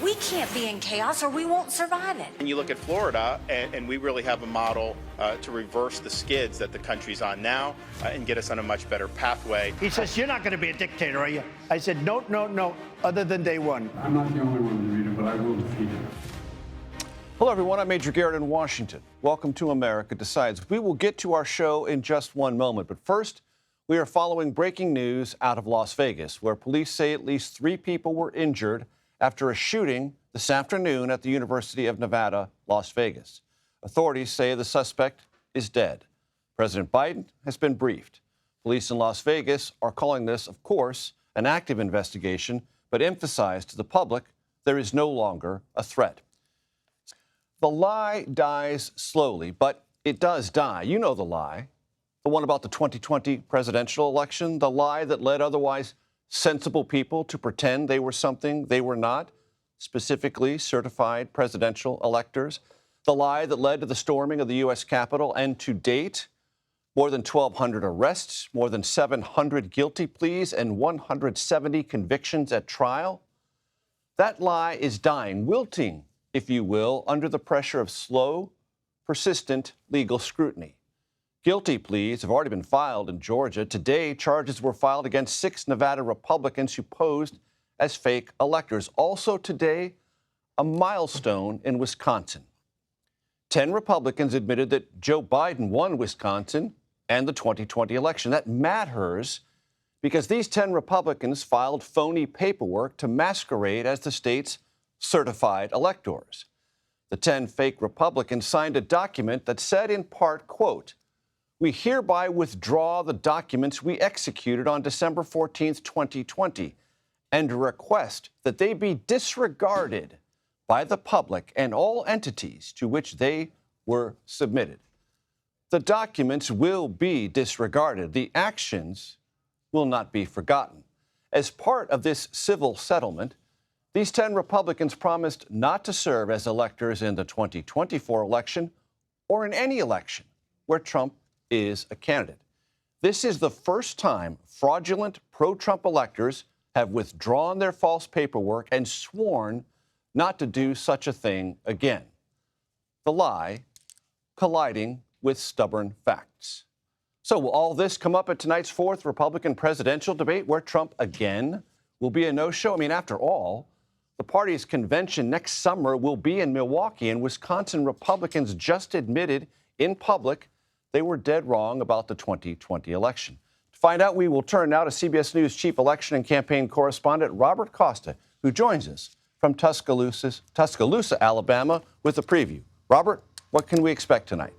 We can't be in chaos or we won't survive it. And you look at Florida, and we really have a model to reverse the skids that the country's on now and get us on a much better pathway. He says, you're not going to be a dictator, are you? I said, no, no, no, other than day one. I'm not the only one to read it, but I will defeat it. Hello, everyone. I'm Major Garrett in Washington. Welcome to America Decides. We will get to our show in just one moment, but first, we are following breaking news out of Las Vegas, where police say at least 3 people were injured after a shooting this afternoon at the University of Nevada, Las Vegas. Authorities say the suspect is dead. President Biden has been briefed. Police in Las Vegas are calling this, of course, an active investigation, but emphasize to the public there is no longer a threat. The lie dies slowly, but it does die. You know the lie. The one about the 2020 presidential election, the lie that led otherwise sensible people to pretend they were something they were not, specifically certified presidential electors, the lie that led to the storming of the U.S. Capitol, and to date, more than 1,200 arrests, more than 700 guilty pleas, and 170 convictions at trial. That lie is dying, wilting, if you will, under the pressure of slow, persistent legal scrutiny. Guilty pleas have already been filed in Georgia. Today, charges were filed against 6 Nevada Republicans who posed as fake electors. Also today, a milestone in Wisconsin. 10 Republicans admitted that Joe Biden won Wisconsin and the 2020 election. That matters because these 10 Republicans filed phony paperwork to masquerade as the state's certified electors. The 10 fake Republicans signed a document that said in part, quote, "We hereby withdraw the documents we executed on December 14th, 2020, and request that they be disregarded by the public and all entities to which they were submitted." The documents will be disregarded. The actions will not be forgotten. As part of this civil settlement, these 10 Republicans promised not to serve as electors in the 2024 election or in any election where Trump is a candidate. This is the first time fraudulent pro-Trump electors have withdrawn their false paperwork and sworn not to do such a thing again. The lie colliding with stubborn facts. So will all this come up at tonight's 4th Republican presidential debate, where Trump again will be a no-show? I mean, after all, the party's convention next summer will be in Milwaukee, and Wisconsin Republicans just admitted in public they were dead wrong about the 2020 election. To find out, we will turn now to CBS News chief election and campaign correspondent Robert Costa, who joins us from Tuscaloosa, Alabama, with a preview. Robert, what can we expect tonight?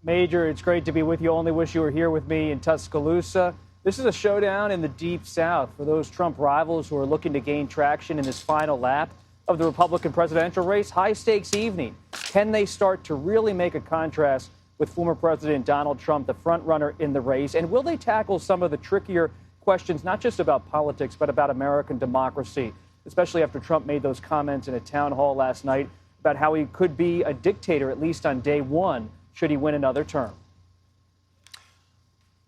Major, it's great to be with you. Only wish you were here with me in Tuscaloosa. This is a showdown in the Deep South for those Trump rivals who are looking to gain traction in this final lap of the Republican presidential race. High-stakes evening. Can they start to really make a contrast with former President Donald Trump, the front-runner in the race? And will they tackle some of the trickier questions, not just about politics, but about American democracy, especially after Trump made those comments in a town hall last night about how he could be a dictator, at least on day one, should he win another term?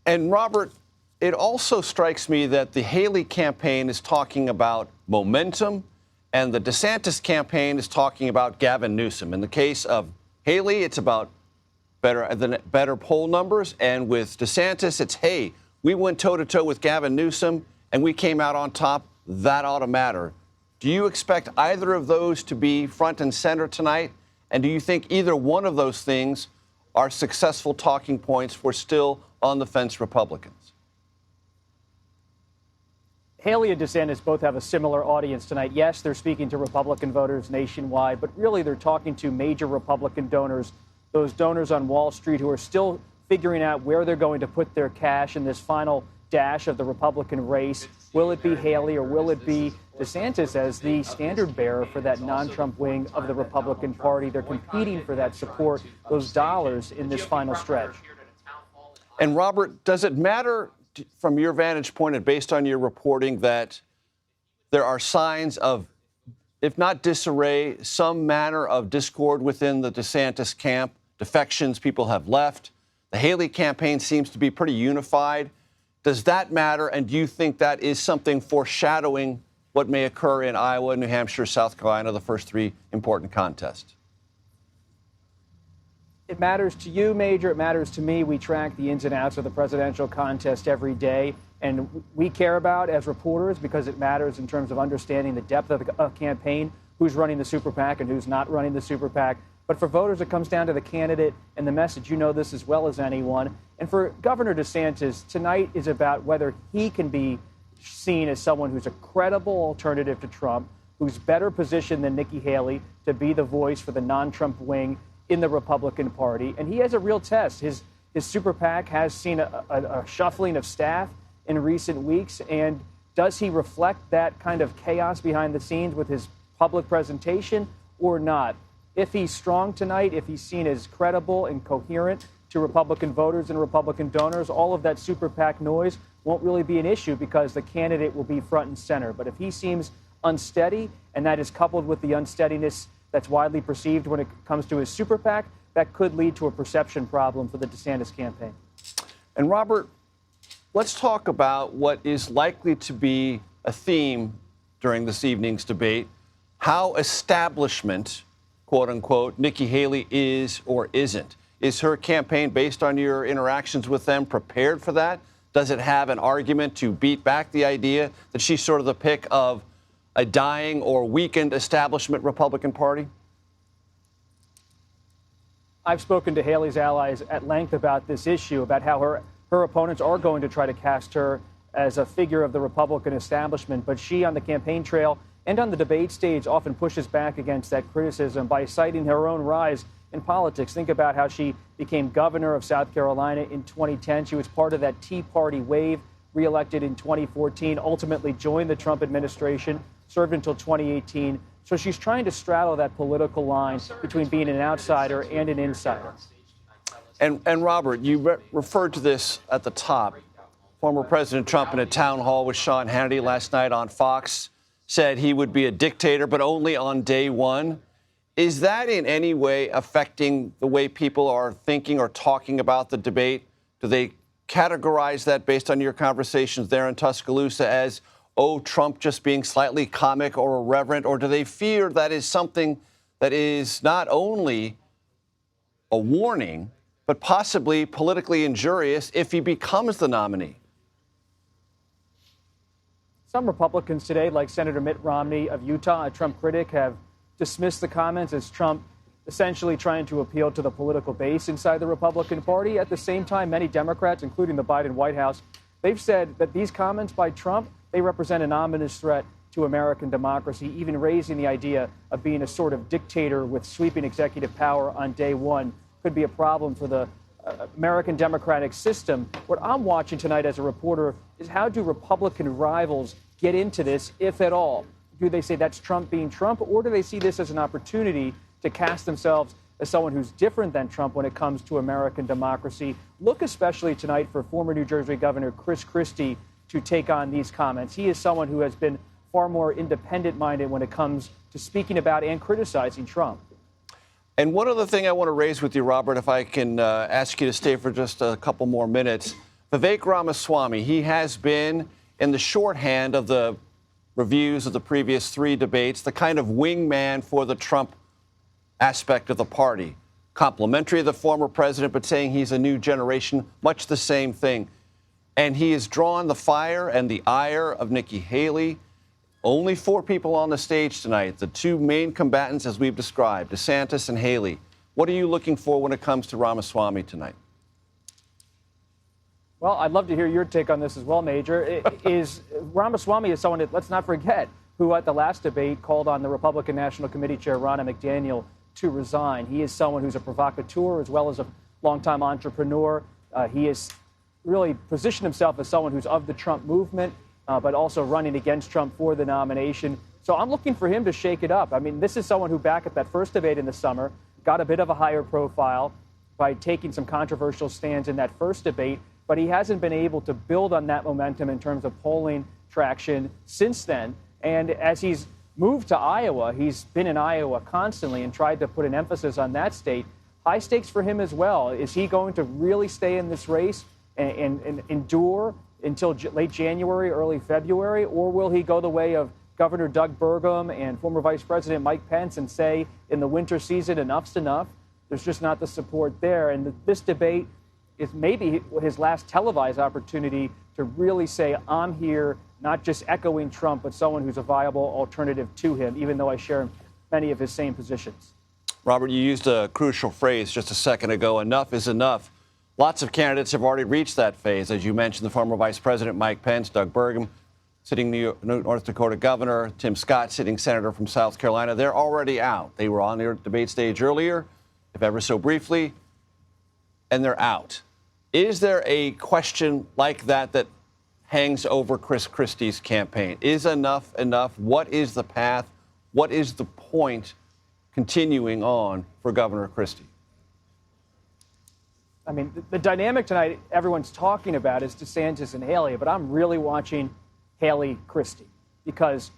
And, Robert, it also strikes me that the Haley campaign is talking about momentum, and the DeSantis campaign is talking about Gavin Newsom. In the case of Haley, it's about better poll numbers. And with DeSantis, it's, hey, we went toe-to-toe with Gavin Newsom, and we came out on top. That ought to matter. Do you expect either of those to be front and center tonight? And do you think either one of those things are successful talking points for still on-the-fence Republicans? Haley and DeSantis both have a similar audience tonight. Yes, they're speaking to Republican voters nationwide, but really they're talking to major Republican donors, those donors on Wall Street who are still figuring out where they're going to put their cash in this final dash of the Republican race. Will it be Haley or will it be DeSantis as the standard bearer for that non-Trump wing of the Republican Party? They're competing for that support, those dollars in this final stretch. And, Robert, does it matter from your vantage point and based on your reporting that there are signs of, if not disarray, some manner of discord within the DeSantis camp? Defections, people have left. The Haley campaign seems to be pretty unified. Does that matter? And do you think that is something foreshadowing what may occur in Iowa, New Hampshire, South Carolina, the first three important contests? It matters to you, Major. It matters to me. We track the ins and outs of the presidential contest every day. And we care about as reporters because it matters in terms of understanding the depth of the campaign, who's running the super PAC and who's not running the super PAC. But for voters, it comes down to the candidate and the message. You know this as well as anyone. And for Governor DeSantis, tonight is about whether he can be seen as someone who's a credible alternative to Trump, who's better positioned than Nikki Haley to be the voice for the non-Trump wing in the Republican Party. And he has a real test. His super PAC has seen a shuffling of staff in recent weeks. And does he reflect that kind of chaos behind the scenes with his public presentation or not? If he's strong tonight, if he's seen as credible and coherent to Republican voters and Republican donors, all of that super PAC noise won't really be an issue because the candidate will be front and center. But if he seems unsteady, and that is coupled with the unsteadiness that's widely perceived when it comes to his super PAC, that could lead to a perception problem for the DeSantis campaign. And Robert, let's talk about what is likely to be a theme during this evening's debate, how establishment, quote unquote, Nikki Haley is or isn't. Is her campaign, based on your interactions with them, prepared for that? Does it have an argument to beat back the idea that she's sort of the pick of a dying or weakened establishment Republican Party? I've spoken to Haley's allies at length about this issue, about how her opponents are going to try to cast her as a figure of the Republican establishment. But she, on the campaign trail and on the debate stage, often pushes back against that criticism by citing her own rise in politics. Think about how she became governor of South Carolina in 2010. She was part of that Tea Party wave, reelected in 2014, ultimately joined the Trump administration, served until 2018. So she's trying to straddle that political line between being an outsider and an insider. And Robert, you referred to this at the top. Former President Trump in a town hall with Sean Hannity last night on Fox said he would be a dictator, but only on day one. Is that in any way affecting the way people are thinking or talking about the debate? Do they categorize that based on your conversations there in Tuscaloosa as, oh, Trump just being slightly comic or irreverent? Or do they fear that is something that is not only a warning, but possibly politically injurious if he becomes the nominee? Some Republicans today, like Senator Mitt Romney of Utah, a Trump critic, have dismissed the comments as Trump essentially trying to appeal to the political base inside the Republican Party. At the same time, many Democrats, including the Biden White House, they've said that these comments by Trump, they represent an ominous threat to American democracy, even raising the idea of being a sort of dictator with sweeping executive power on day one could be a problem for the American democratic system. What I'm watching tonight as a reporter is how do Republican rivals get into this, if at all? Do they say that's Trump being Trump, or do they see this as an opportunity to cast themselves as someone who's different than Trump when it comes to American democracy? Look especially tonight for former New Jersey Governor Chris Christie to take on these comments. He is someone who has been far more independent-minded when it comes to speaking about and criticizing Trump. And one other thing I want to raise with you, Robert, if I can ask you to stay for just a couple more minutes. Vivek Ramaswamy, he has been in the shorthand of the reviews of the previous three debates, the kind of wingman for the Trump aspect of the party. Complimentary of the former president, but saying he's a new generation, much the same thing. And he has drawn the fire and the ire of Nikki Haley. Only four people on the stage tonight, the two main combatants as we've described, DeSantis and Haley. What are you looking for when it comes to Ramaswamy tonight? Well, I'd love to hear your take on this as well, Major. Ramaswamy is someone that, let's not forget, who at the last debate called on the Republican National Committee Chair, Ronna McDaniel, to resign. He is someone who's a provocateur as well as a longtime entrepreneur. He has really positioned himself as someone who's of the Trump movement, but also running against Trump for the nomination. So I'm looking for him to shake it up. I mean, this is someone who back at that first debate in the summer got a bit of a higher profile by taking some controversial stands in that first debate, but he hasn't been able to build on that momentum in terms of polling traction since then. And as he's moved to Iowa, he's been in Iowa constantly and tried to put an emphasis on that state. High stakes for him as well. Is he going to really stay in this race and endure until late January, early February, or will he go the way of Governor Doug Burgum and former Vice President Mike Pence and say in the winter season, enough's enough. There's just not the support there. And this debate is maybe his last televised opportunity to really say, I'm here, not just echoing Trump, but someone who's a viable alternative to him, even though I share many of his same positions. Robert, you used a crucial phrase just a second ago, enough is enough. Lots of candidates have already reached that phase. As you mentioned, the former Vice President Mike Pence, Doug Burgum, sitting North Dakota governor, Tim Scott, sitting senator from South Carolina. They're already out. They were on their debate stage earlier, if ever so briefly, and they're out. Is there a question like that that hangs over Chris Christie's campaign? Is enough enough? What is the path? What is the point continuing on for Governor Christie? I mean, the dynamic tonight everyone's talking about is DeSantis and Haley, but I'm really watching Haley Christie, because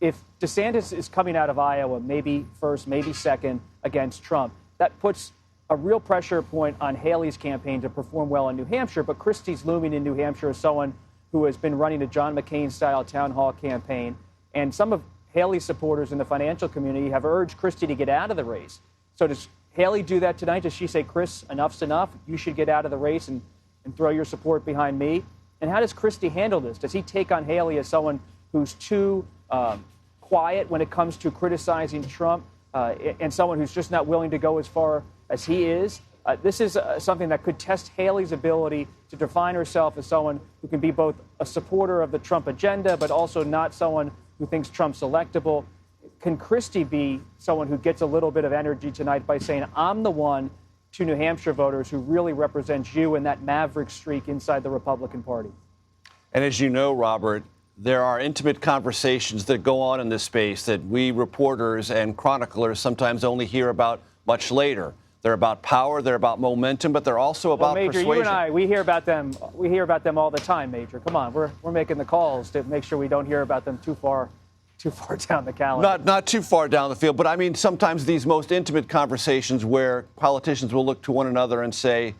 if DeSantis is coming out of Iowa, maybe first, maybe second against Trump, that puts a real pressure point on Haley's campaign to perform well in New Hampshire. But Christie's looming in New Hampshire as someone who has been running a John McCain-style town hall campaign. And some of Haley's supporters in the financial community have urged Christie to get out of the race. So does Haley do that tonight? Does she say, Chris, enough's enough, you should get out of the race and throw your support behind me? And how does Christie handle this? Does he take on Haley as someone who's too quiet when it comes to criticizing Trump and someone who's just not willing to go as far as he is? This is something that could test Haley's ability to define herself as someone who can be both a supporter of the Trump agenda, but also not someone who thinks Trump's electable. Can Christie be someone who gets a little bit of energy tonight by saying, I'm the one to New Hampshire voters who really represents you and that maverick streak inside the Republican Party? And as you know, Robert, there are intimate conversations that go on in this space that we reporters and chroniclers sometimes only hear about much later. They're about power, they're about momentum, but they're also about Major, persuasion. you and I, we hear about them all the time, Major. Come on, we're making the calls to make sure we don't hear about them too far down the calendar. Not too far down the field, but I mean sometimes these most intimate conversations where politicians will look to one another and say,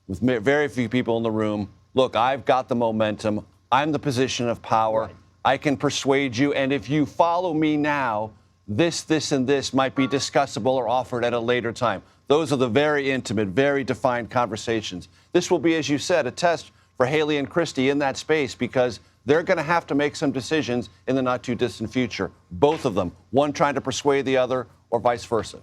with very few people in the room, look, I've got the momentum, I'm the position of power, right. I can persuade you, and if you follow me now, this, and this might be discussable or offered at a later time. Those are the very intimate, very defined conversations. This will be, as you said, a test for Haley and Christie in that space, because they're going to have to make some decisions in the not too distant future. Both of them, one trying to persuade the other or vice versa.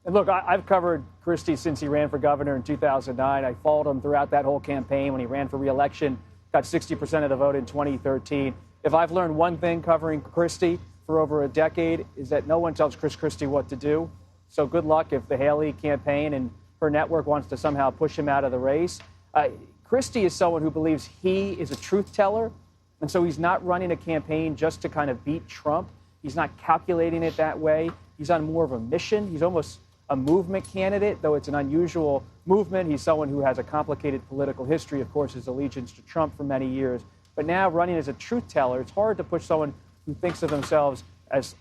And look, I've covered Christie since he ran for governor in 2009. I followed him throughout that whole campaign when he ran for re-election, got 60% of the vote in 2013. If I've learned one thing covering Christie for over a decade, is that no one tells Chris Christie what to do. So good luck if the Haley campaign and her network wants to somehow push him out of the race. Christie is someone who believes he is a truth teller, and so he's not running a campaign just to kind of beat Trump. He's not calculating it that way. He's on more of a mission. He's almost a movement candidate, though it's an unusual movement. He's someone who has a complicated political history, of course, his allegiance to Trump for many years. But now running as a truth teller, it's hard to push someone who thinks of themselves as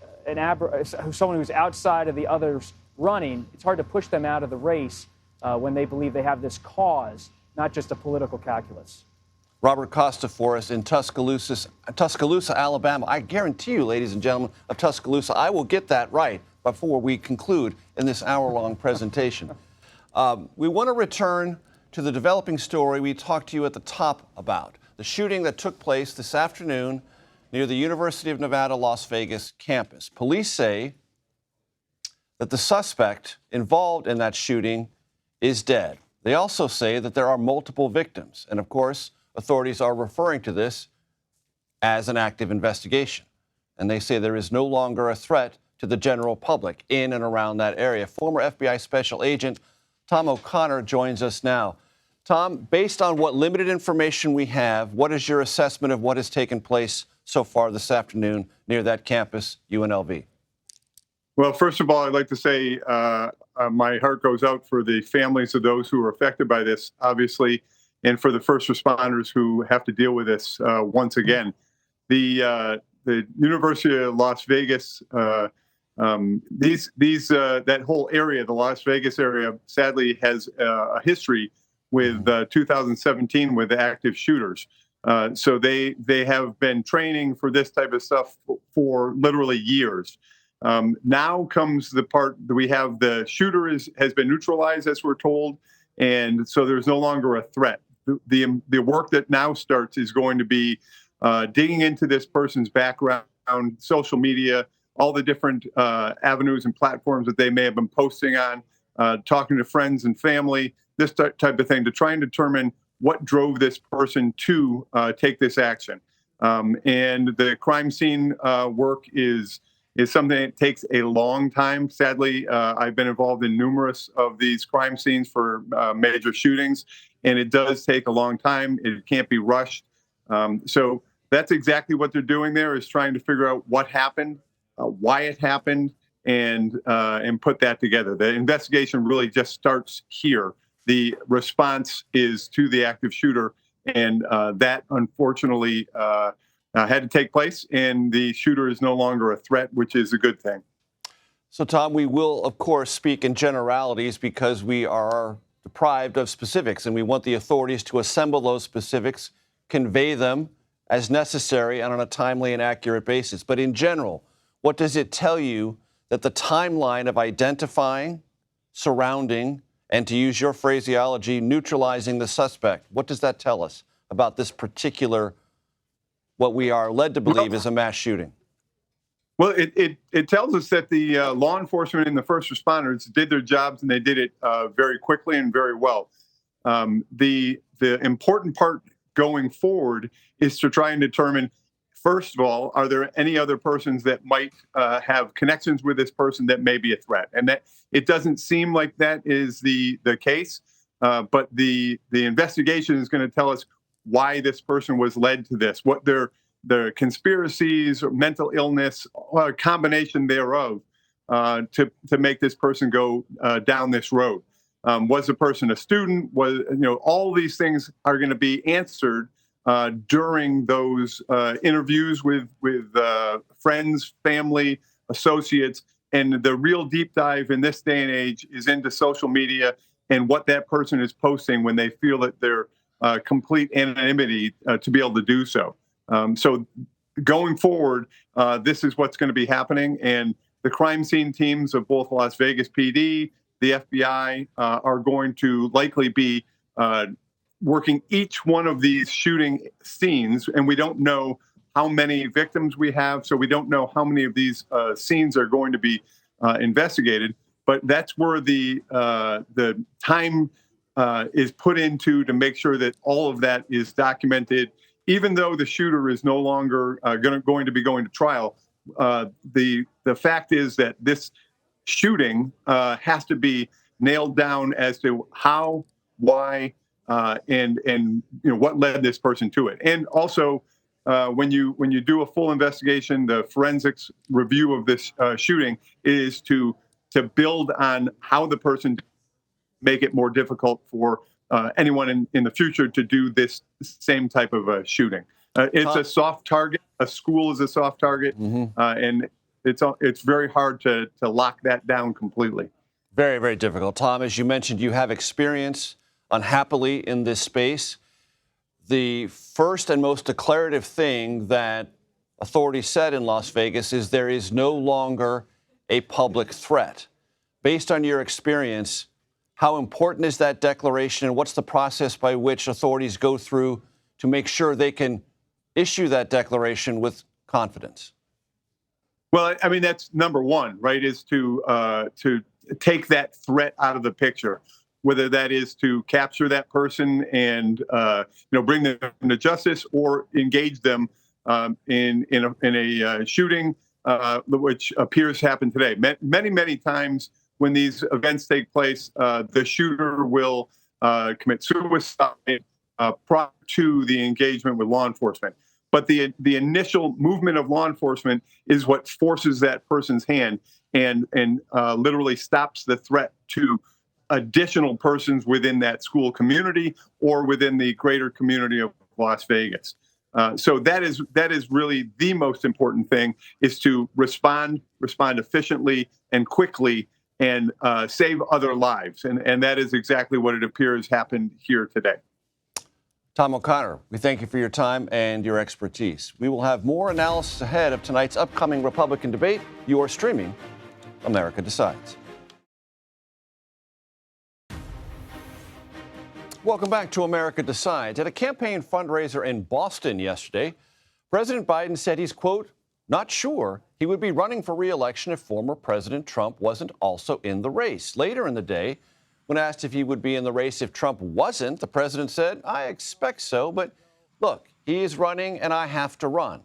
someone who's outside of the others running. It's hard to push them out of the race when they believe they have this cause, not just a political calculus. Robert Costa for us in Tuscaloosa, Alabama. I guarantee you, ladies and gentlemen of Tuscaloosa, I will get that right before we conclude in this hour-long presentation. We want to return to the developing story we talked to you at the top about, the shooting that took place this afternoon near the University of Nevada, Las Vegas campus. Police say that the suspect involved in that shooting is dead. They also say that there are multiple victims. And of course, authorities are referring to this as an active investigation. And they say there is no longer a threat to the general public in and around that area. Former FBI Special Agent Tom O'Connor joins us now. Tom, based on what limited information we have, what is your assessment of what has taken place so far this afternoon near that campus, UNLV? Well, first of all, I'd like to say my heart goes out for the families of those who were affected by this, obviously, and for the first responders who have to deal with this once again. The University of Las Vegas, that whole area, the Las Vegas area, sadly has a history with 2017 with active shooters. So they have been training for this type of stuff for literally years. Now comes the part that we have the shooter has been neutralized, as we're told, and so there's no longer a threat. The work that now starts is going to be digging into this person's background, social media, all the different avenues and platforms that they may have been posting on, talking to friends and family, this type of thing, to try and determine what drove this person to take this action. And the crime scene work is something that takes a long time. Sadly, I've been involved in numerous of these crime scenes for major shootings, and it does take a long time. It can't be rushed. So that's exactly what they're doing there, is trying to figure out what happened, why it happened, and put that together. The investigation really just starts here. The response is to the active shooter, and that unfortunately had to take place, and the shooter is no longer a threat, which is a good thing. So, Tom, we will, of course, speak in generalities because we are deprived of specifics, and we want the authorities to assemble those specifics, convey them as necessary and on a timely and accurate basis. But in general, what does it tell you that the timeline of identifying, surrounding, and, to use your phraseology, neutralizing the suspect, what does that tell us about this particular, what we are led to believe is a mass shooting? Well, it tells us that the law enforcement and the first responders did their jobs, and they did it very quickly and very well. The important part going forward is to try and determine, first of all, are there any other persons that might have connections with this person that may be a threat? And that it doesn't seem like that is the case, but the investigation is going to tell us why this person was led to this, what their conspiracies or mental illness, or a combination thereof, to make this person go down this road. Was the person a student? All these things are going to be answered during those interviews with friends, family, associates. And the real deep dive in this day and age is into social media and what that person is posting when they feel that they're complete anonymity to be able to do so. So going forward, this is what's going to be happening. And the crime scene teams of both Las Vegas PD, the FBI, are going to likely be working each one of these shooting scenes. And we don't know how many victims we have, so we don't know how many of these scenes are going to be investigated. But that's where the time is put into to make sure that all of that is documented. Even though the shooter is no longer going to be going to trial, the fact is that this shooting has to be nailed down as to how, why, and what led this person to it. And also, when you do a full investigation, the forensics review of this shooting is to build on how the person make it more difficult for anyone in the future to do this same type of shooting. It's a soft target. A school is a soft target, and it's very hard to lock that down completely. Very, very difficult. Tom, as you mentioned, you have experience, unhappily, in this space. The first and most declarative thing that authorities said in Las Vegas is there is no longer a public threat. Based on your experience, how important is that declaration, and what's the process by which authorities go through to make sure they can issue that declaration with confidence? Well, I mean, that's number one, right, is to take that threat out of the picture, whether that is to capture that person and bring them to justice, or engage them in a shooting, which appears to happen today. Many times when these events take place, the shooter will commit suicide prior to the engagement with law enforcement. But the initial movement of law enforcement is what forces that person's hand and literally stops the threat to additional persons within that school community or within the greater community of Las Vegas. So that is really the most important thing, is to respond efficiently and quickly and save other lives. And that is exactly what it appears happened here today. Tom O'Connor, we thank you for your time and your expertise. We will have more analysis ahead of tonight's upcoming Republican debate. You are streaming America Decides. Welcome back to America Decides. At a campaign fundraiser in Boston yesterday, President Biden said he's, quote, not sure he would be running for re-election if former President Trump wasn't also in the race. Later in the day, when asked if he would be in the race if Trump wasn't, the president said, I expect so, but look, he is running and I have to run.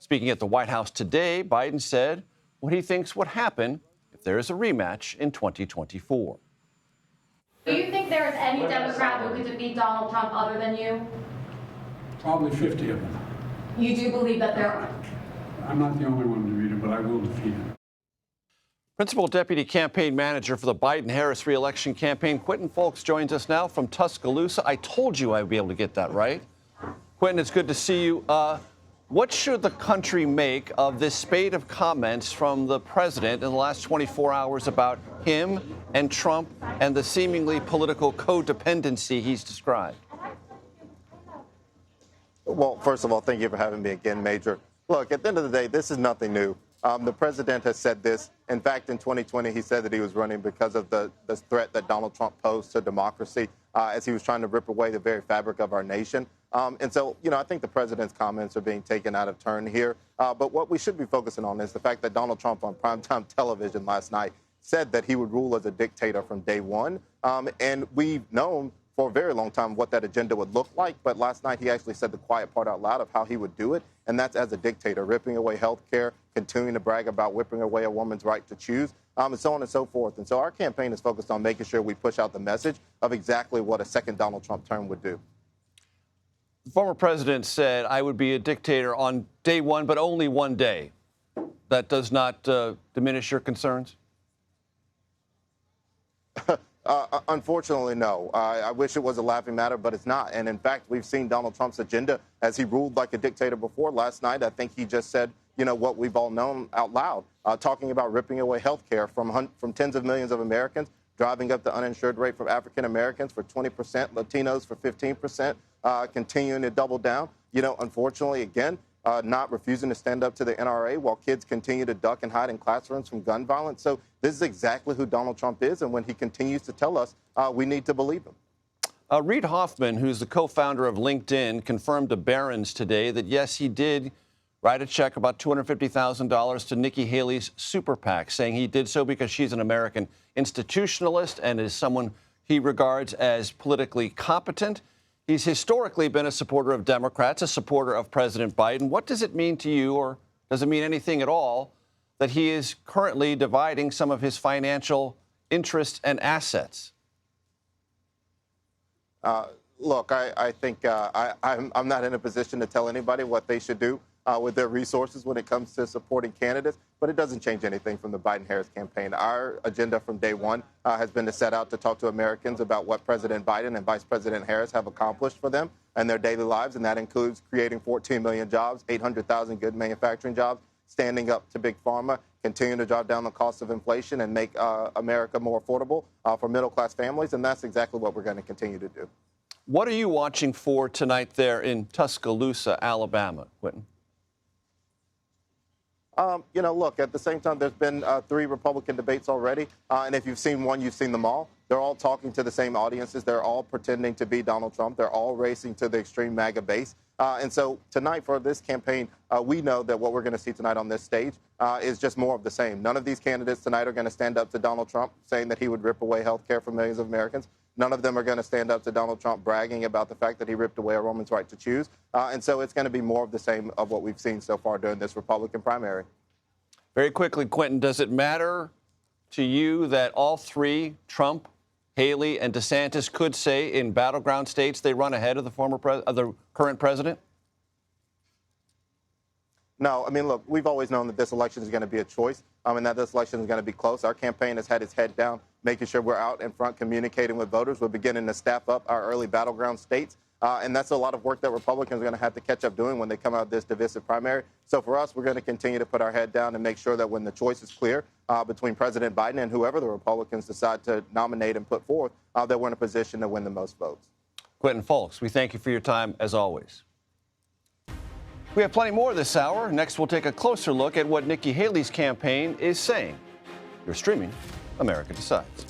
Speaking at the White House today, Biden said what he thinks would happen if there is a rematch in 2024. Do you think there is any Democrat who could defeat Donald Trump other than you? Probably 50 of them. You do believe that there are? I'm not the only one to defeat him, but I will defeat him. Principal Deputy Campaign Manager for the Biden-Harris re-election campaign, Quentin Folks, joins us now from Tuscaloosa. I told you I'd be able to get that right. Quentin, it's good to see you. What should the country make of this spate of comments from the president in the last 24 hours about him and Trump and the seemingly political codependency he's described? Well, first of all, thank you for having me again, Major. Look, at the end of the day, this is nothing new. The president has said this. In fact, in 2020, he said that he was running because of the threat that Donald Trump posed to democracy as he was trying to rip away the very fabric of our nation. And so, I think the president's comments are being taken out of turn here. But what we should be focusing on is the fact that Donald Trump on primetime television last night said that he would rule as a dictator from day one. And we've known for a very long time what that agenda would look like. But last night, he actually said the quiet part out loud of how he would do it. And that's as a dictator, ripping away health care, continuing to brag about whipping away a woman's right to choose, and so on and so forth. And so our campaign is focused on making sure we push out the message of exactly what a second Donald Trump term would do. The former president said, I would be a dictator on day one, but only one day. That does not diminish your concerns? Unfortunately, no. I wish it was a laughing matter, but it's not. And in fact, we've seen Donald Trump's agenda as he ruled like a dictator before. Last night, I think he just said, what we've all known out loud, talking about ripping away health care from tens of millions of Americans, driving up the uninsured rate for African Americans for 20%, Latinos for 15%, continuing to double down. Unfortunately, again, not refusing to stand up to the NRA while kids continue to duck and hide in classrooms from gun violence. So this is exactly who Donald Trump is. And when he continues to tell us, we need to believe him. Reid Hoffman, who's the co-founder of LinkedIn, confirmed to Barron's today that, yes, he did write a check about $250,000 to Nikki Haley's super PAC, saying he did so because she's an American institutionalist and is someone he regards as politically competent. He's historically been a supporter of Democrats, a supporter of President Biden. What does it mean to you, or does it mean anything at all, that he is currently dividing some of his financial interests and assets? Look, I think I'm not in a position to tell anybody what they should do with their resources when it comes to supporting candidates, but it doesn't change anything from the Biden-Harris campaign. Our agenda from day one has been to set out to talk to Americans about what President Biden and Vice President Harris have accomplished for them and their daily lives, and that includes creating 14 million jobs, 800,000 good manufacturing jobs, standing up to Big Pharma, continuing to drive down the cost of inflation and make America more affordable for middle-class families, and that's exactly what we're going to continue to do. What are you watching for tonight there in Tuscaloosa, Alabama, Quentin? Look, at the same time, there's been 3 Republican debates already. And if you've seen one, you've seen them all. They're all talking to the same audiences. They're all pretending to be Donald Trump. They're all racing to the extreme MAGA base. And so tonight for this campaign, we know that what we're going to see tonight on this stage is just more of the same. None of these candidates tonight are going to stand up to Donald Trump saying that he would rip away health care for millions of Americans. None of them are going to stand up to Donald Trump bragging about the fact that he ripped away a woman's right to choose. And so it's going to be more of the same of what we've seen so far during this Republican primary. Very quickly, Quentin, does it matter to you that all 3, Trump, Haley, and DeSantis, could say in battleground states they run ahead of the current president? No, I mean, look, we've always known that this election is going to be a choice and that this election is going to be close. Our campaign has had its head down, making sure we're out in front communicating with voters. We're beginning to staff up our early battleground states. And that's a lot of work that Republicans are going to have to catch up doing when they come out of this divisive primary. So for us, we're going to continue to put our head down and make sure that when the choice is clear between President Biden and whoever the Republicans decide to nominate and put forth, that we're in a position to win the most votes. Quentin Folks, we thank you for your time as always. We have plenty more this hour. Next, we'll take a closer look at what Nikki Haley's campaign is saying. You're streaming America Decides.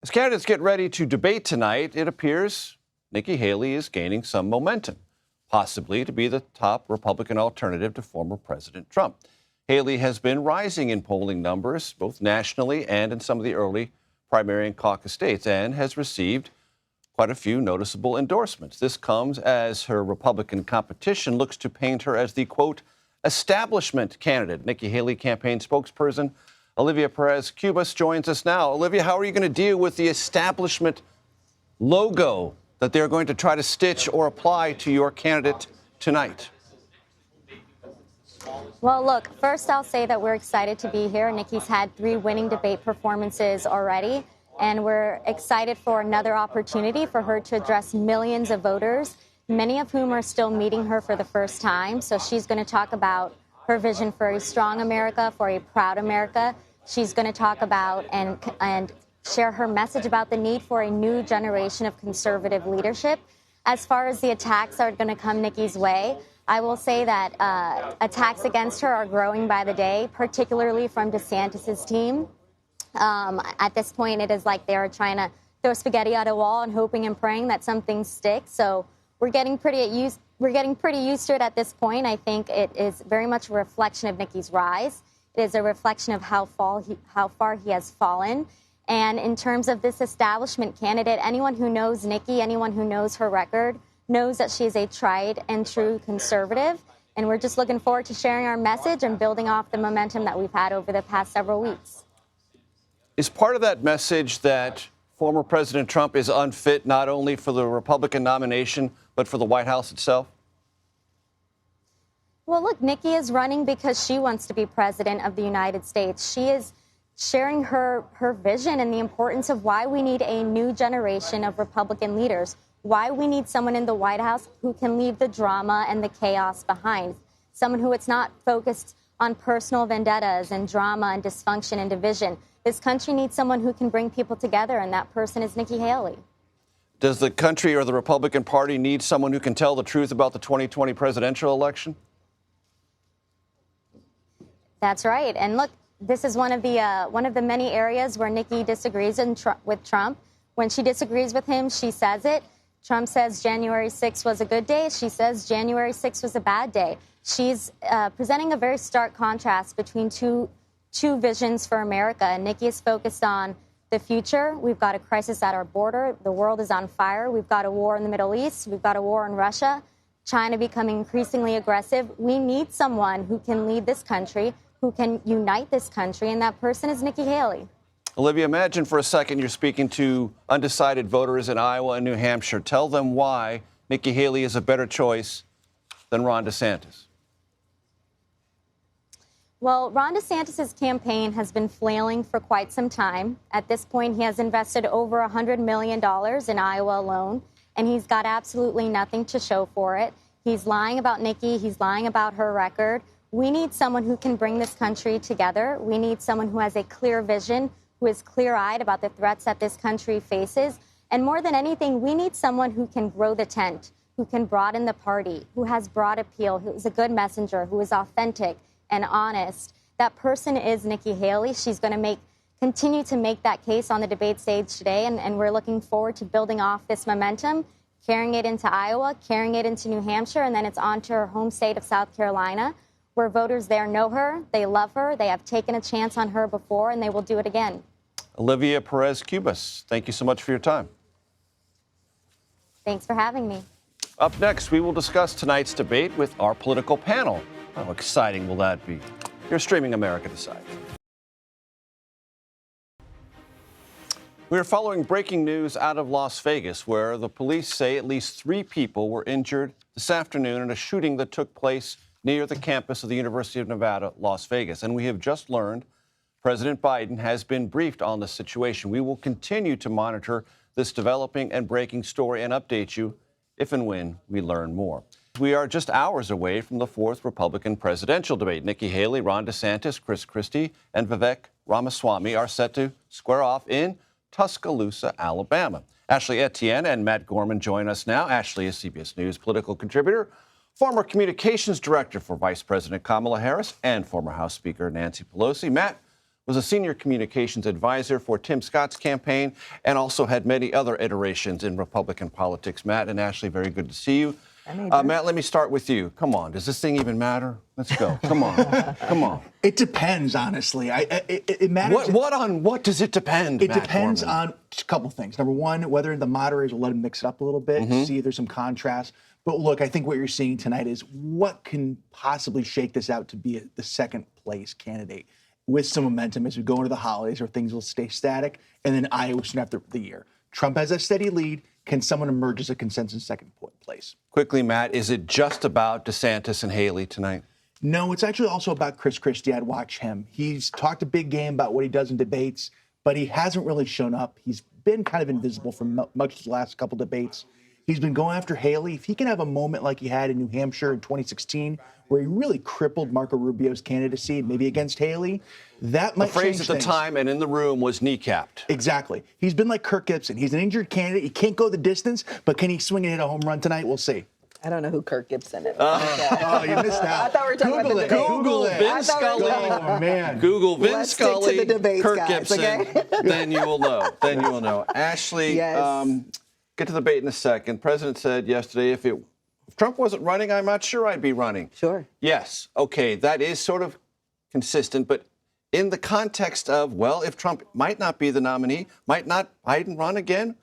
As candidates get ready to debate tonight, it appears Nikki Haley is gaining some momentum, possibly to be the top Republican alternative to former President Trump. Haley has been rising in polling numbers, both nationally and in some of the early primary and caucus states, and has received quite a few noticeable endorsements. This comes as her Republican competition looks to paint her as the, quote, establishment candidate. Nikki Haley campaign spokesperson Olivia Perez-Cubas joins us now. Olivia, how are you going to deal with the establishment logo that they're going to try to stitch or apply to your candidate tonight? Well, look, first I'll say that we're excited to be here. Nikki's had 3 winning debate performances already, and we're excited for another opportunity for her to address millions of voters, many of whom are still meeting her for the first time. So she's going to talk about her vision for a strong America, for a proud America. She's going to talk about and share her message about the need for a new generation of conservative leadership. As far as the attacks are going to come Nikki's way, I will say that attacks against her are growing by the day, particularly from DeSantis's team. At this point, it is like they're trying to throw spaghetti at a wall and hoping and praying that something sticks. So we're getting pretty used to it at this point. I think it is very much a reflection of Nikki's rise. It is a reflection of how far he has fallen. And in terms of this establishment candidate, anyone who knows Nikki, anyone who knows her record, knows that she is a tried and true conservative. And we're just looking forward to sharing our message and building off the momentum that we've had over the past several weeks. Is part of that message that former President Trump is unfit not only for the Republican nomination, but for the White House itself? Well, look, Nikki is running because she wants to be president of the United States. She is sharing her vision and the importance of why we need a new generation of Republican leaders, why we need someone in the White House who can leave the drama and the chaos behind, someone who it's not focused on personal vendettas and drama and dysfunction and division. This country needs someone who can bring people together, and that person is Nikki Haley. Does the country or the Republican Party need someone who can tell the truth about the 2020 presidential election? That's right. And look, this is one of the many areas where Nikki disagrees with Trump. When she disagrees with him, she says it. Trump says January 6th was a good day. She says January 6th was a bad day. She's presenting a very stark contrast between two visions for America. And Nikki is focused on the future. We've got a crisis at our border. The world is on fire. We've got a war in the Middle East. We've got a war in Russia. China becoming increasingly aggressive. We need someone who can lead this country, who can unite this country, and that person is Nikki Haley. Olivia, imagine for a second you're speaking to undecided voters in Iowa and New Hampshire. Tell them why Nikki Haley is a better choice than Ron DeSantis. Well, Ron DeSantis' campaign has been flailing for quite some time. At this point, he has invested over $100 million in Iowa alone, and he's got absolutely nothing to show for it. He's lying about Nikki. He's lying about her record. We need someone who can bring this country together. We need someone who has a clear vision, who is clear-eyed about the threats that this country faces. And more than anything, we need someone who can grow the tent, who can broaden the party, who has broad appeal, who is a good messenger, who is authentic and honest. That person is Nikki Haley. She's going to continue to make that case on the debate stage today, and we're looking forward to building off this momentum, carrying it into Iowa, carrying it into New Hampshire, and then it's on to her home state of South Carolina, where voters there know her, they love her, they have taken a chance on her before, and they will do it again. Olivia Perez-Cubas, thank you so much for your time. Thanks for having me. Up next, we will discuss tonight's debate with our political panel. How exciting will that be? You're streaming America Decides. We are following breaking news out of Las Vegas, where the police say at least 3 people were injured this afternoon in a shooting that took place near the campus of the University of Nevada, Las Vegas. And we have just learned President Biden has been briefed on the situation. We will continue to monitor this developing and breaking story and update you if and when we learn more. We are just hours away from the 4th Republican presidential debate. Nikki Haley, Ron DeSantis, Chris Christie, and Vivek Ramaswamy are set to square off in Tuscaloosa, Alabama. Ashley Etienne and Matt Gorman join us now. Ashley is CBS News political contributor, former communications director for Vice President Kamala Harris, and former House Speaker Nancy Pelosi. Matt was a senior communications advisor for Tim Scott's campaign and also had many other iterations in Republican politics. Matt and Ashley, very good to see you. Matt, let me start with you. Come on. Does this thing even matter? Let's go. Come on. Come on. It depends, honestly. It matters. What does it depend? It depends on a couple things. Number one, whether the moderators will let him mix it up a little bit, see if there's some contrast. But look, I think what you're seeing tonight is what can possibly shake this out to be the second place candidate with some momentum as we go into the holidays, or things will stay static, and then Iowa soon after the year. Trump has a steady lead. Can someone emerge as a consensus second place? Quickly, Matt, is it just about DeSantis and Haley tonight? No, it's actually also about Chris Christie. I'd watch him. He's talked a big game about what he does in debates, but he hasn't really shown up. He's been kind of invisible for much of the last couple debates. He's been going after Haley. If he can have a moment like he had in New Hampshire in 2016, where he really crippled Marco Rubio's candidacy, maybe against Haley, that might change things. The phrase at the time and in the room was kneecapped. Exactly. He's been like Kirk Gibson. He's an injured candidate. He can't go the distance, but can he swing and hit a home run tonight? We'll see. I don't know who Kirk Gibson is. Oh, you missed out. I thought we were talking about the debate. Google Vin Scully. Oh, man. Google Vin Scully, stick to the debates, Kirk guys, Gibson. okay? Then you will know. Then you will know. Ashley, Yes. Get to the debate in a second. The president said yesterday, if Trump wasn't running, I'm not sure I'd be running. Sure. Yes. Okay, that is sort of consistent, but in the context of, well, if Trump might not be the nominee, might not Biden run again,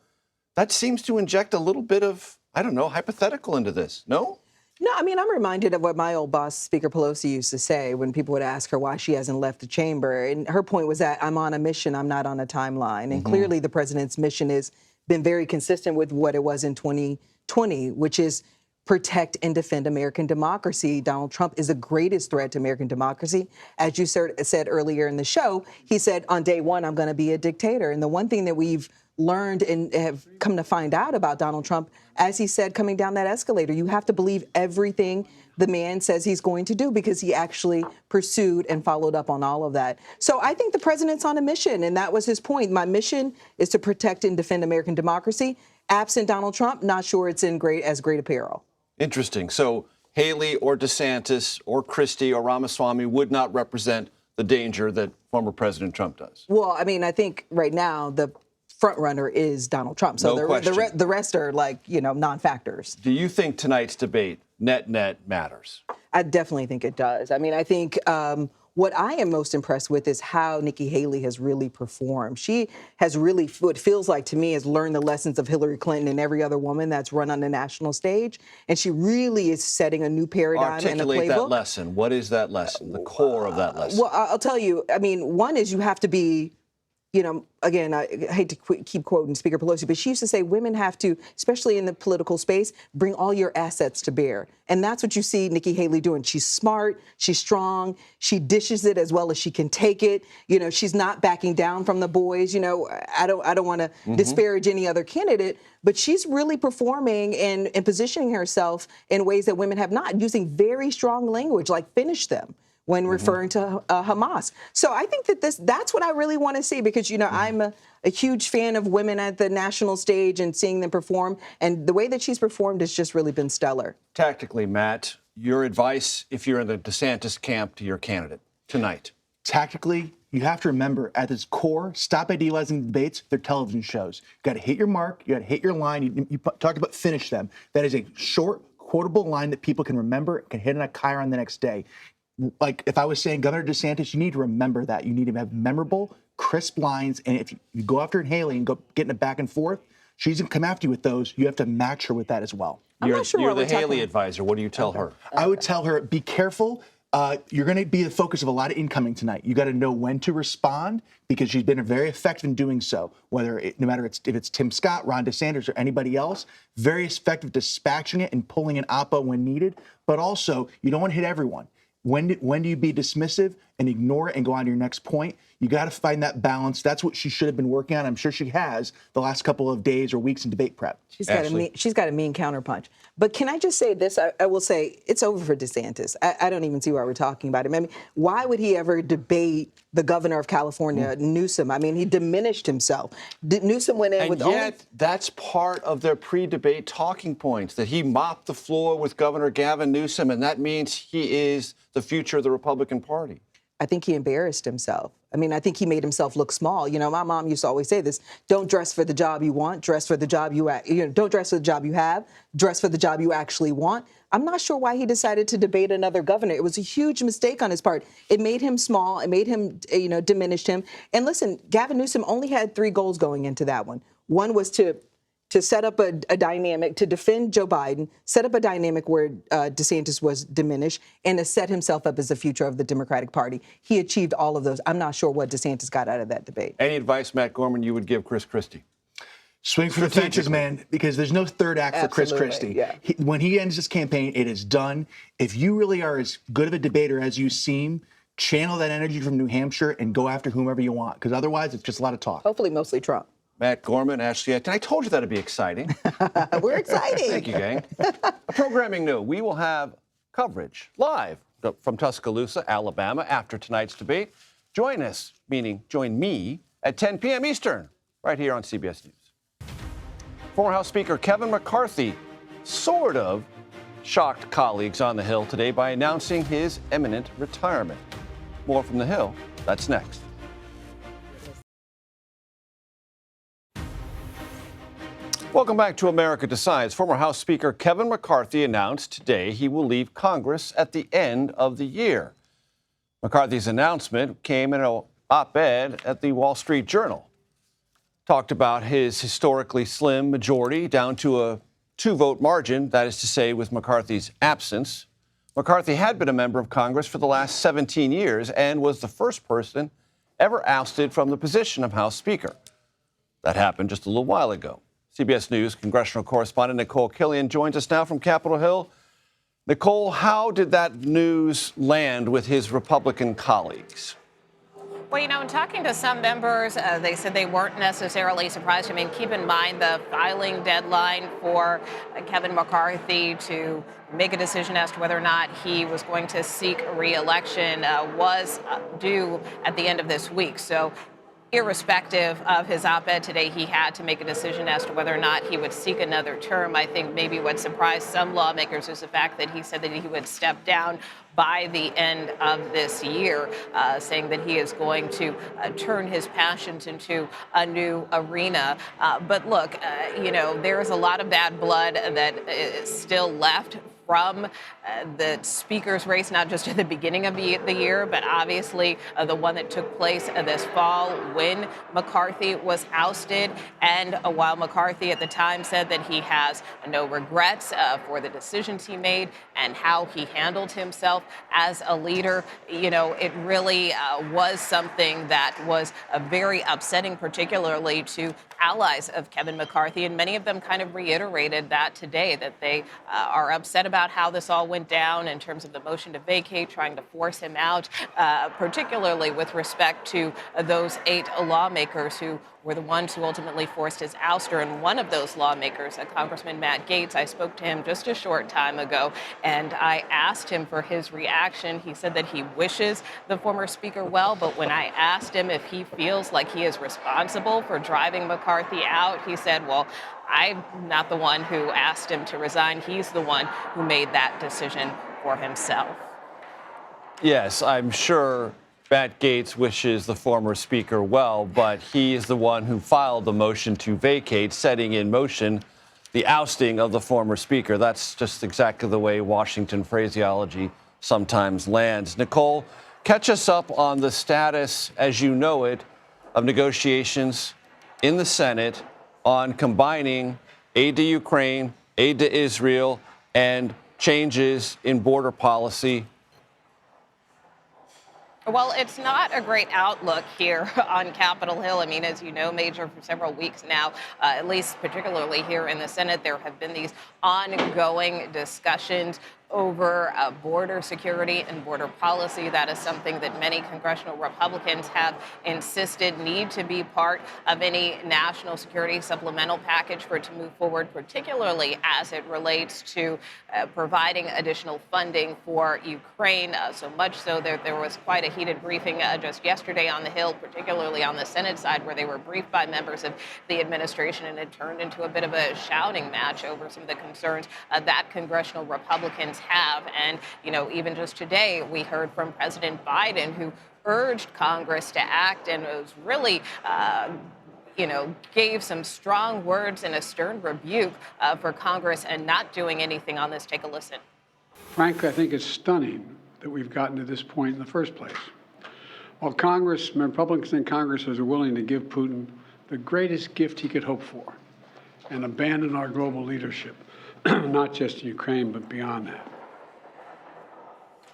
that seems to inject a little bit of, I don't know, hypothetical into this. No? No, I mean, I'm reminded of what my old boss, Speaker Pelosi, used to say when people would ask her why she hasn't left the chamber. And her point was that I'm on a mission, I'm not on a timeline. And clearly the president's mission has been very consistent with what it was in 2020, which is protect and defend American democracy. Donald Trump is the greatest threat to American democracy. As you said earlier in the show, he said on day one, I'm going to be a dictator. And the one thing that we've learned and have come to find out about Donald Trump, as he said, coming down that escalator, you have to believe everything the man says he's going to do, because he actually pursued and followed up on all of that. So I think the president's on a mission, and that was his point. My mission is to protect and defend American democracy. Absent Donald Trump, not sure it's in as great apparel. Interesting. So Haley or DeSantis or Christie or Ramaswamy would not represent the danger that former President Trump does. Well, I mean, I think right now the front runner is Donald Trump. So the rest are like, non-factors. Do you think tonight's debate net matters? I definitely think it does. I mean, I think what I am most impressed with is how Nikki Haley has really performed. She has really, what feels like to me, has learned the lessons of Hillary Clinton and every other woman that's run on the national stage. And she really is setting a new paradigm and a playbook. Articulate that lesson. What is that lesson, the core of that lesson? Well, I'll tell you, I mean, one is you have to be, again, I hate to keep quoting Speaker Pelosi, but she used to say women have to, especially in the political space, bring all your assets to bear. And that's what you see Nikki Haley doing. She's smart, she's strong, she dishes it as well as she can take it. She's not backing down from the boys. I don't want to disparage any other candidate, but she's really performing and positioning herself in ways that women have not, using very strong language like finish them when referring to Hamas. So I think that that's what I really want to see, because, I'm a huge fan of women at the national stage and seeing them perform. And the way that she's performed has just really been stellar. Tactically, Matt, your advice, if you're in the DeSantis camp, to your candidate tonight? Tactically, you have to remember, at its core, stop idealizing debates. They're television shows. You got to hit your mark. You got to hit your line. You talked about finish them. That is a short, quotable line that people can remember, can hit on a chyron the next day. Like if I was saying Governor DeSantis, you need to remember that. You need to have memorable, crisp lines. And if you go after Haley and go getting it back and forth, she's going to come after you with those. You have to match her with that as well. You're the Haley advisor. What do you tell her? I would tell her, be careful. You're going to be the focus of a lot of incoming tonight. You got to know when to respond, because she's been very effective in doing so. No matter if it's Tim Scott, Ron DeSantis, or anybody else, very effective dispatching it and pulling an oppo when needed. But also, you don't want to hit everyone. When do you be dismissive and ignore it and go on to your next point? You got to find that balance. That's what she should have been working on. I'm sure she has the last couple of days or weeks in debate prep. She's got a mean counterpunch. But can I just say this? I will say it's over for DeSantis. I don't even see why we're talking about him. I mean, why would he ever debate the governor of California, Newsom? I mean, he diminished himself. Newsom went in and with yet, that's part of their pre-debate talking points, that he mopped the floor with Governor Gavin Newsom, and that means he is the future of the Republican Party. I think he embarrassed himself. I mean, I think he made himself look small. You know, my mom used to always say this: don't dress for the job you want, dress for the job don't dress for the job you have, dress for the job you actually want. I'm not sure why he decided to debate another governor. It was a huge mistake on his part. It made him small. It made him, diminished him. And listen, Gavin Newsom only had 3 goals going into that one. One was to set up a dynamic to defend Joe Biden, set up a dynamic where DeSantis was diminished, and to set himself up as the future of the Democratic Party. He achieved all of those. I'm not sure what DeSantis got out of that debate. Any advice, Matt Gorman, you would give Chris Christie? Swing for the fences, man, because there's no third act for Chris Christie. Yeah. When he ends his campaign, it is done. If you really are as good of a debater as you seem, channel that energy from New Hampshire and go after whomever you want, because otherwise it's just a lot of talk. Hopefully mostly Trump. Matt Gorman, Ashley Etten. I told you that'd be exciting. We're excited. Thank you, gang. A programming note, we will have coverage live from Tuscaloosa, Alabama, after tonight's debate. Join us, meaning join me, at 10 p.m. Eastern, right here on CBS News. Former House Speaker Kevin McCarthy sort of shocked colleagues on the Hill today by announcing his imminent retirement. More from the Hill, that's next. Welcome back to America Decides. Former House Speaker Kevin McCarthy announced today he will leave Congress at the end of the year. McCarthy's announcement came in an op-ed at the Wall Street Journal. Talked about his historically slim majority down to a 2-vote margin, that is to say, with McCarthy's absence. McCarthy had been a member of Congress for the last 17 years and was the first person ever ousted from the position of House Speaker. That happened just a little while ago. CBS News congressional correspondent Nicole Killian joins us now from Capitol Hill. Nicole, how did that news land with his Republican colleagues? Well, in talking to some members, they said they weren't necessarily surprised. I mean, keep in mind the filing deadline for Kevin McCarthy to make a decision as to whether or not he was going to seek re-election was due at the end of this week. So irrespective of his op-ed today, he had to make a decision as to whether or not he would seek another term. I think maybe what surprised some lawmakers is the fact that he said that he would step down by the end of this year, saying that he is going to turn his passions into a new arena. But look, there is a lot of bad blood that is still left from the speaker's race, not just at the beginning of the year, but obviously the one that took place this fall when McCarthy was ousted. And while McCarthy at the time said that he has no regrets for the decisions he made and how he handled himself as a leader, it really was something that was very upsetting, particularly to allies of Kevin McCarthy. And many of them kind of reiterated that today, that they are upset about how this all went down in terms of the motion to vacate, trying to force him out, particularly with respect to those 8 lawmakers who were the ones who ultimately forced his ouster. And one of those lawmakers, Congressman Matt Gaetz, I spoke to him just a short time ago, and I asked him for his reaction. He said that he wishes the former speaker well, but when I asked him if he feels like he is responsible for driving McCarthy out, he said, well, I'm not the one who asked him to resign. He's the one who made that decision for himself. Yes, I'm sure Matt Gaetz wishes the former speaker well, but he is the one who filed the motion to vacate, setting in motion the ousting of the former speaker. That's just exactly the way Washington phraseology sometimes lands. Nicole, catch us up on the status, as you know it, of negotiations in the Senate on combining aid to Ukraine, aid to Israel, and changes in border policy. Well, it's not a great outlook here on Capitol Hill. I mean, as you know, Major, for several weeks now, at least particularly here in the Senate, there have been these ongoing discussions over border security and border policy. That is something that many congressional Republicans have insisted need to be part of any national security supplemental package for it to move forward, particularly as it relates to providing additional funding for Ukraine. So much so that there was quite a heated briefing just yesterday on the Hill, particularly on the Senate side, where they were briefed by members of the administration, and it turned into a bit of a shouting match over some of the concerns that congressional Republicans have. And, even just today, we heard from President Biden, who urged Congress to act and was really gave some strong words and a stern rebuke for Congress and not doing anything on this. Take a listen. Frankly, I think it's stunning that we've gotten to this point in the first place. While Republicans in Congress are willing to give Putin the greatest gift he could hope for and abandon our global leadership, not just in Ukraine, but beyond that.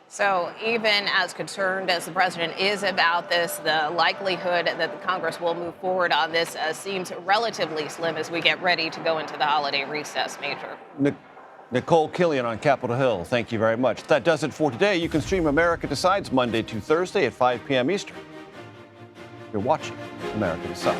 So even as concerned as the president is about this, the likelihood that the Congress will move forward on this seems relatively slim as we get ready to go into the holiday recess, Major. Nicole Killian on Capitol Hill, thank you very much. That does it for today. You can stream America Decides Monday to Thursday at 5 p.m. Eastern. You're watching America Decides.